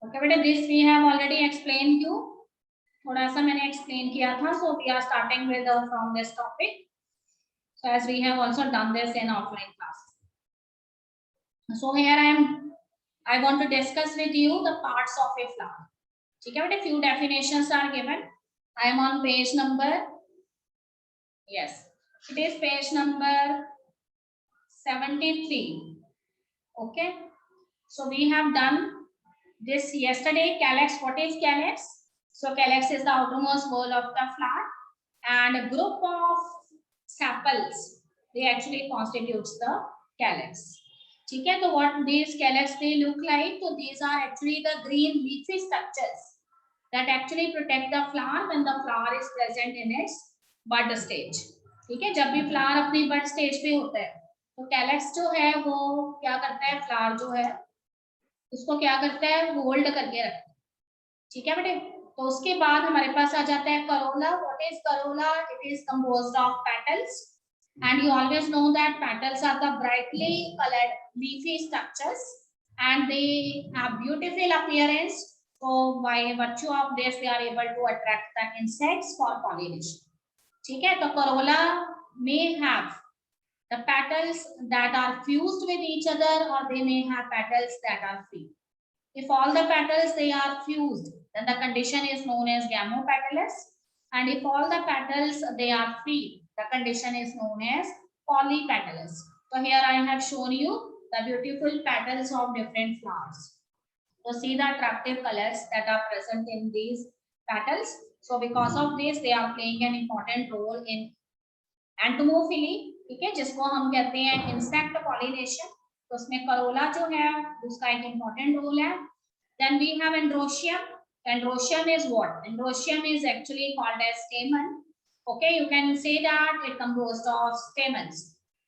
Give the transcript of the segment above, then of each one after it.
Okay बेटा, this we have already explain you, थोड़ा सा मैंने एक्सप्लेन किया था. So we are starting with from this topic. So as we have also done this in offline class. So here I want to discuss with you the parts of a flower. ठीक है बेटा, few definitions are given. I am on page number, yes, it is page number 73. Okay, so we have done this yesterday. Calyx, what is calyx? So calyx is the outermost wall of the flower, and a group of sepals, they actually constitutes the calyx. ठीक है, तो what these calyx they look like? So these are actually the green leafy structures that actually protect the flower when the flower is present in its bud stage. ठीक है, जब भी flower अपनी bud stage पे होता है तो calyx जो है वो क्या करता है, flower जो है उसको क्या करता है, होल्ड करके रखता है. ठीक है बेटे, तो उसके बाद हमारे पास आ जाता है corolla. What is corolla? It is composed of petals, and you always know that petals are the brightly colored leafy structures and they have beautiful appearance. So by virtue of this they are able to attract the insects for pollination. ठीक है, तो corolla may have the petals that are fused with each other, or they may have petals that are free. If all the petals they are fused, then the condition is known as gamopetalous, and if all the petals they are free, the condition is known as polypetalous. So here I have shown you the beautiful petals of different flowers. So see the attractive colors that are present in these petals. So because of this they are playing an important role in entomophily. ठीक है, जिसको हम कहते हैं insect pollination. तो उसमें Corolla जो है उसका एक इम्पोर्टेंट रोल है. Then we have androecium. Androecium is what? Androecium is actually called as stamen. Okay, you can say that it composed of stamens.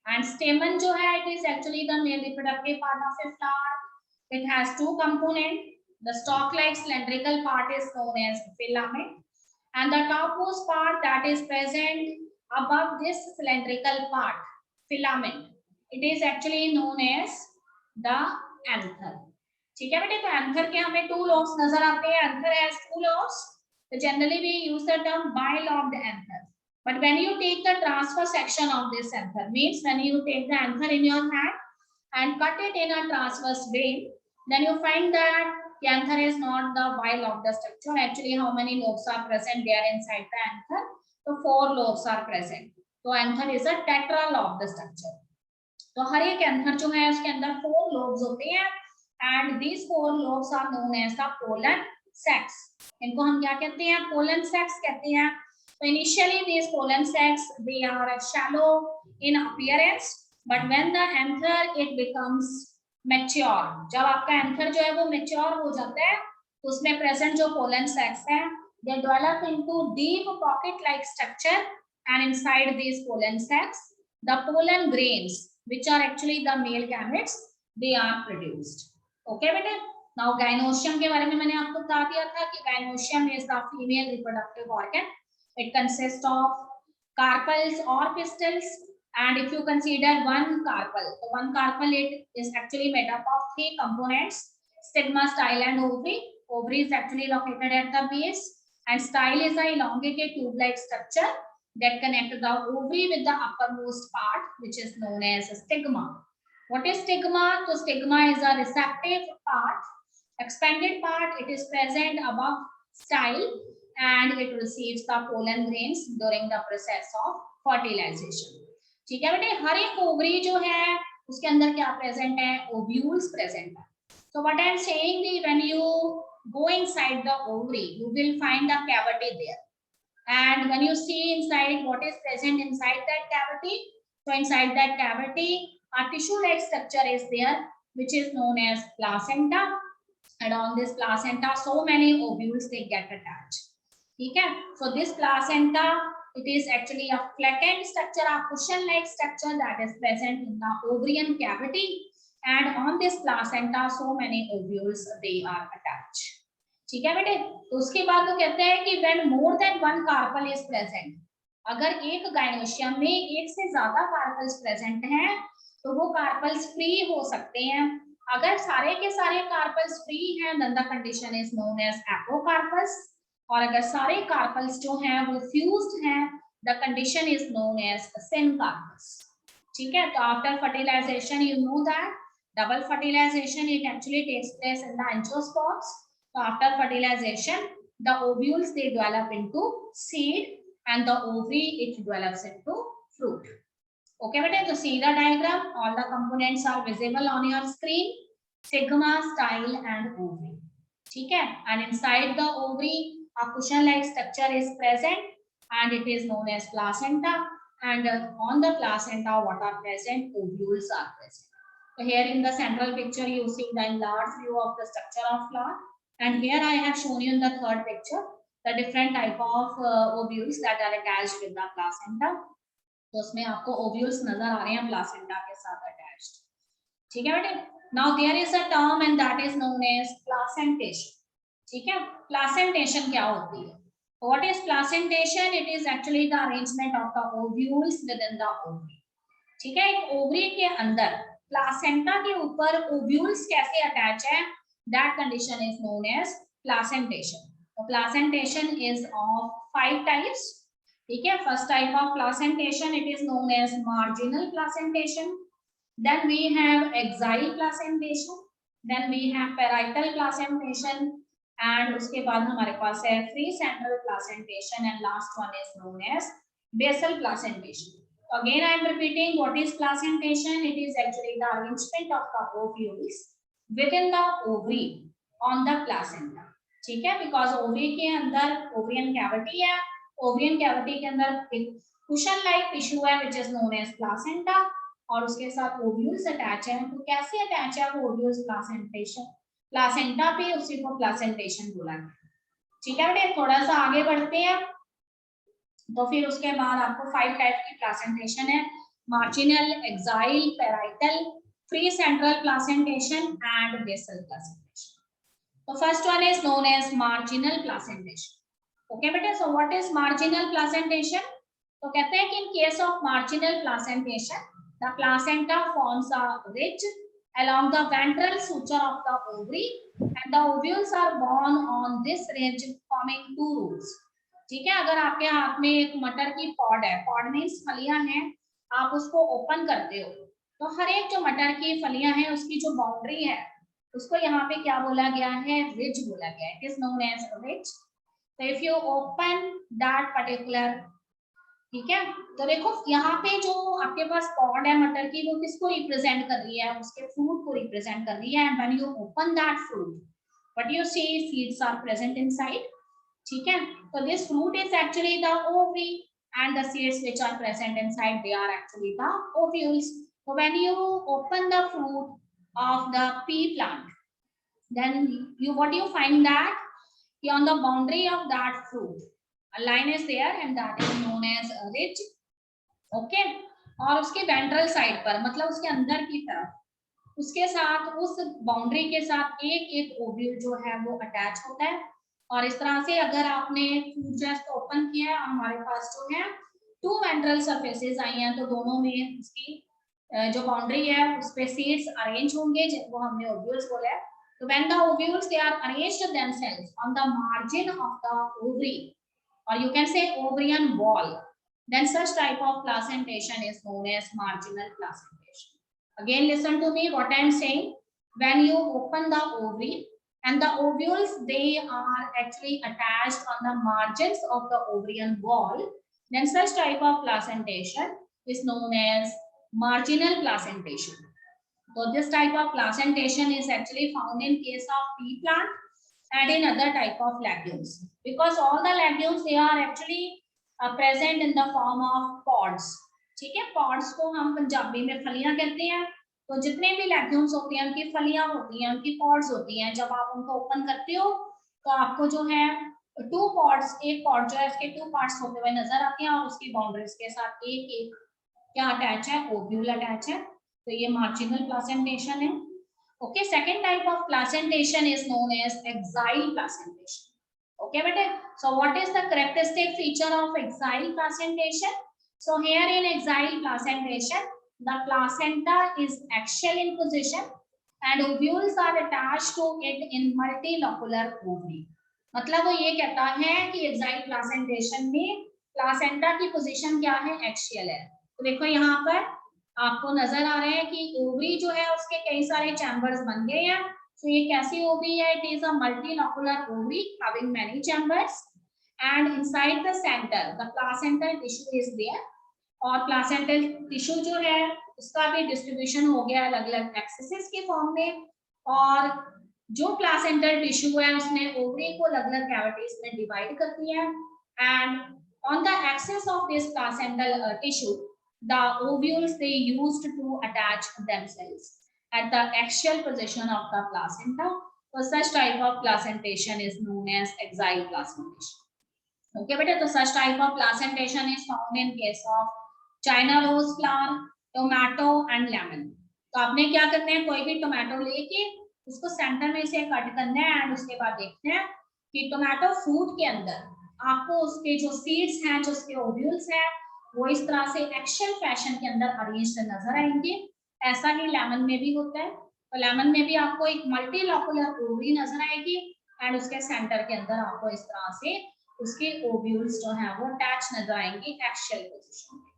And stamen जो है, it is actually the male reproductive part of a flower. It has two components. The stalk-like cylindrical part is known as filament, and the topmost part that is present above this cylindrical part, filament, it is actually known as the anther. ठीक है बेटे, तो anther के हमें two lobes नजर आते हैं. Anther has two lobes. So generally we use the term bilobed anther. But when you take the transverse section of this anther, means when you take the anther in your hand and cut it in a transverse way, then you find that the anther is not the bilobed structure. Actually, how many lobes are present there inside the anther? So 4 lobes are present. तो anther is a tetralobed structure. तो हर एक anther जो है उसके अंदर 4 lobes होते हैं, and these 4 lobes are known as the pollen sacs. इनको हम क्या कहते हैं? pollen sacs कहते हैं. So initially these pollen sacs they are shallow in appearance, but when the anther it becomes mature, जब आपका anther जो है वो mature हो जाता है तो उसमें present जो pollen sacs हैं they develop into deep pocket-like structure, and inside these pollen sacs, the pollen grains, which are actually the male gametes, they are produced. Okay, बेटे. Now gynoecium के बारे में मैंने आपको बता दिया था कि gynoecium is the female reproductive organ. It consists of carpels or pistils, and if you consider one carpel, so one carpel it is actually made up of 3 components: stigma, style, and ovary. Ovary is actually located at the base, and style is an elongated tube-like structure that connects the ovary with the uppermost part, which is known as a stigma. What is stigma? So stigma is a receptive part, expanded part. It is present above style, and it receives the pollen grains during the process of fertilization. ठीक है बेटे, हर एक ovary जो है उसके अंदर क्या present है? ओव्यूल्स प्रेजेंट है. So what I am saying is when you go inside the ovary, you will find a cavity there, and when you see inside what is present inside that cavity, so inside that cavity a tissue-like structure is there, which is known as placenta, and on this placenta so many ovules they get attached. ठीक है, so this placenta it is actually a flattened structure, a cushion-like structure that is present in the ovarian cavity, and on this placenta so many ovules they are attached. ठीक है बेटे, तो उसके बाद तो कहते हैं कि when more than one carpel is present, अगर एक gynoecium में एक से ज्यादा carpels present हैं तो वो carpels free हो सकते हैं अगर सारे के सारे कार्पल्स फ्री हैं then the condition is known as apocarpous, और अगर सारे कार्पल्स जो हैं वो फ्यूज्ड हैं the condition is known as syncarpous. ठीक है, तो after fertilization you know that double fertilization it actually takes place in the angiosperms. So after fertilization the ovules they develop into seed and the ovary it develops into fruit. Okay beta, so see the diagram, all the components are visible on your screen, sigma, style and ovary. ठीक है, and inside the ovary a cushion like structure is present and it is known as placenta, and on the placenta what are present, ovules are present. So here in the central picture you see the enlarged view of the structure of flower, and here I have shown you in the third picture the different type of ovules that are attached with the placenta. तो उसमें आपको ovules नजर आ रहे हैं placenta के साथ attached. ठीक है बेटे, now there is a term and that is known as placentation. ठीक है, placentation क्या होती है? What is placentation? It is actually the arrangement of the ovules within the ovary. ठीक है, एक ओवरी के अंदर प्लासेंटा के ऊपर ओव्यूल्स कैसे अटैच है, that condition is known as placentation. तो प्लासेंटेशन इज ऑफ 5 टाइप्स. ठीक है, first type of placentation it is known as marginal placentation, then we have axile placentation, then we have parietal placentation, and उसके बाद हमारे पास है free central placentation, and last one is known as basal placentation. Again I am repeating what is placentation. It is actually the arrangement of the ovules within the ovary on the placenta. ठीक है, because ovary के अंदर ovarian cavity है, ovarian cavity के अंदर एक cushion like tissue है which is known as placenta, और उसके साथ ovules attach है. तो कैसे attach है वो ovules placentation, placenta पे, उसी को placentation बोला गया. ठीक है बेटे, थोड़ा सा आगे बढ़ते हैं. तो फिर उसके बाद आपको 5 टाइप की प्लासेंटेशन है, marginal, axile, parietal, free central placentation and basal placentation. तो first one is known as marginal placentation. Okay बेटे, so what is marginal placentation? तो कहते हैं कि in case of marginal placentation the placenta forms a ridge along the ventral suture of the ovary and the ovules are born on this ridge forming 2 roots. ठीक है, अगर आपके हाथ में एक मटर की पॉड है, पॉड मीन्स फलियां हैं, आप उसको ओपन करते हो तो हर एक जो मटर की फलियां हैं उसकी जो बाउंड्री है उसको यहाँ पे क्या बोला गया है, रिज बोला गया है. It is known as ridge. तो if you open that particular, ठीक है, तो देखो यहाँ पे जो आपके पास पॉड है मटर की वो किसको रिप्रेजेंट कर रही है, उसके फ्रूट को रिप्रेजेंट कर रही है. And when you open that fruit what you see, seeds are present inside. ठीक है, तो this fruit is actually the ovary and the seeds which are present inside they are actually the ovules. So when you open the fruit of the pea plant, then you what you find that on the boundary of that fruit a line is there and that is known as a ridge. Okay, और उसके ventral side पर मतलब उसके अंदर की तरफ उसके साथ उस बाउंड्री के साथ एक एक ओव्यूल जो है वो अटैच होता है. और इस तरह से अगर आपने फ्रूट जस्ट ओपन किया है और हमारे पास जो है 2 वेंट्रल सरफेसेस आई हैं तो दोनों में उसकी जो बाउंड्री है उस पे सीड्स अरेंज होंगे जिनको हमने ओव्यूल्स बोला है. तो when the ovules they are arranged themselves on the margin of the ovary or you can say ovarian wall, then such type of placentation is known as marginal placentation. Again listen to me what I am saying. When you open the ovary and the ovules they are actually attached on the margins of the ovarian wall, then such type of placentation is known as marginal placentation. So this type of placentation is actually found in case of pea plant and in other type of legumes, because all the legumes they are actually present in the form of pods. ठीक है, pods को हम पंजाबी में फलियां कहते हैं. तो जितने भी लेग्यूम्स होती हैं उनकी फलियां होती हैं, उनकी पॉड्स होती हैं. जब आप उनको ओपन करते हो तो आपको जो है 2 पॉड्स, एक पॉड जो है इसके 2 पार्ट्स होते हुए नजर आते हैं और उसकी बाउंड्रीज के साथ एक एक क्या अटैच है, ओव्यूल अटैच है. तो ये मार्जिनल प्लासेंटेशन है. Okay, second type of placentation is known as axial placentation. Okay, beta. So what is the characteristic feature of axial placentation? So here in axial placentation, the placenta is axial in position and ovules are attached to it in multilocular ovary. मतलब वो ये कहता है कि exile placentation में placenta की position क्या है, एक्सियल है। तो देखो यहाँ पर आपको नजर आ रहा है कि ओवरी जो है उसके कई सारे चैम्बर्स बन गए हैं। तो ये कैसी ओवरी है, it is a multilocular ovary having many chambers and inside the centre the placental tissue is there. और प्लासेंटल टिश्यू जो है उसका भी डिस्ट्रीब्यूशन हो गया अलग अलग एक्सेस के फॉर्म में, और जो प्लासेंटल टिश्यू है उसने ओवरी को अलग अलग कैविटीज में डिवाइड कर दिया and on the axis of this placental tissue the ovules they used to attach themselves at the axial position of the placenta. So such type of placentation is known as axial placentation. Okay beta, so such type of placentation is found in case of China rose flower, tomato and lemon. तो आपने क्या करना है, कोई भी tomato लेके उसको centre में से कट करना है एंड उसके बाद देखना है कि टोमेटो फ्रूट के अंदर आपको उसके जो सीड्स हैं, जो उसके ओव्यूल्स हैं, वो इस तरह से एक्शियल फैशन के अंदर अरेंज्ड नजर आएंगे। ऐसा ही लेमन में भी होता है। तो लेमन में भी आपको एक मल्टीलोकुलर ओवरी नजर आएगी एंड उसके सेंटर के अंदर आपको इस तरह से उसके ओव्यूल्स जो हैं वो अटैच नजर आएंगे एक्शियल पोजीशन में।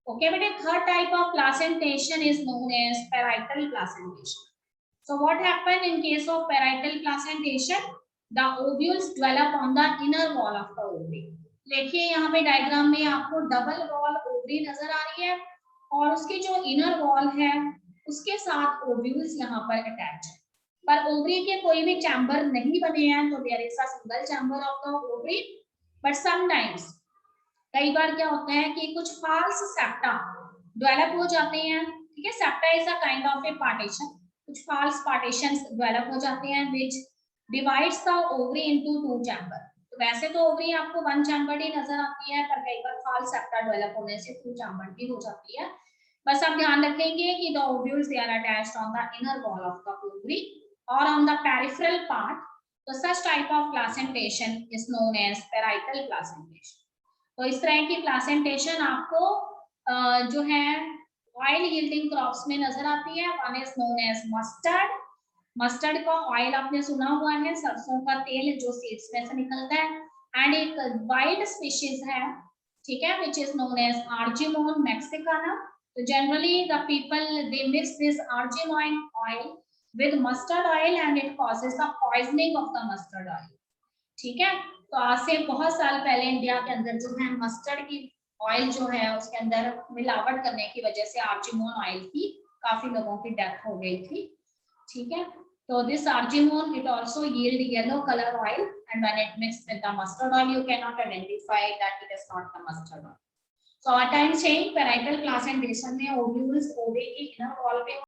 ओके बेटे, third type of placentation is known as parietal placentation. So what happen in case of parietal placentation, the ovules develop on the inner wall of the ovary. देखिए यहाँ पे diagram में आपको double wall ovary नजर आ रही है और उसकी जो इनर वॉल है उसके साथ ओव्यूल्स यहाँ पर अटैच है, पर ओवरी के कोई भी चैम्बर नहीं बने हैं। तो there is a single chamber of the ovary, but sometimes कई बार क्या होता है कि कुछ फाल्स सेप्टा डेवलप हो जाते हैं। ठीक है, septa is a kind of A partition, कुछ फाल्स पार्टीशंस डेवलप हो जाते हैं which divides the ovary into two chamber. तो वैसे तो ओवरी आपको वन चैम्बर्ड ही नजर आती है, पर कई बार फाल्स सेप्टा डेवलप होने से टू चैम्बर्ड भी हो जाती है। बस आप ध्यान रखेंगे कि the ovules they are attached on the inner wall of the ovary और ऑन द पेरिफेरल पार्ट। तो such type of placentation is known as parietal placentation. तो इस तरह की प्लासेंटेशन आपको जो है ऑयल यील्डिंग क्रॉप्स में नजर आती है। One is known as mustard. Mustard का ऑयल आपने सुना हुआ है, सरसों का तेल जो सीड्स में से निकलता है। एंड एक वाइल्ड स्पीशीज है, ठीक है, which is known as argemone mexicana. तो generally the people they mix this argemone oil with mustard oil and it causes the poisoning of the mustard oil. ठीक है, तो आज से बहुत साल पहले इंडिया के अंदर जो है मस्टर्ड की ऑयल जो है उसके अंदर मिलावट करने की वजह से आर्जिमोन ऑयल की काफी लोगों की डेथ हो गई थी। ठीक है, so this argemone it also yield yellow color oil, and when it mixed with the mustard oil you cannot identify that it is not the mustard oil. So at times saying parietal placentation में ovules ovary की inner wall पे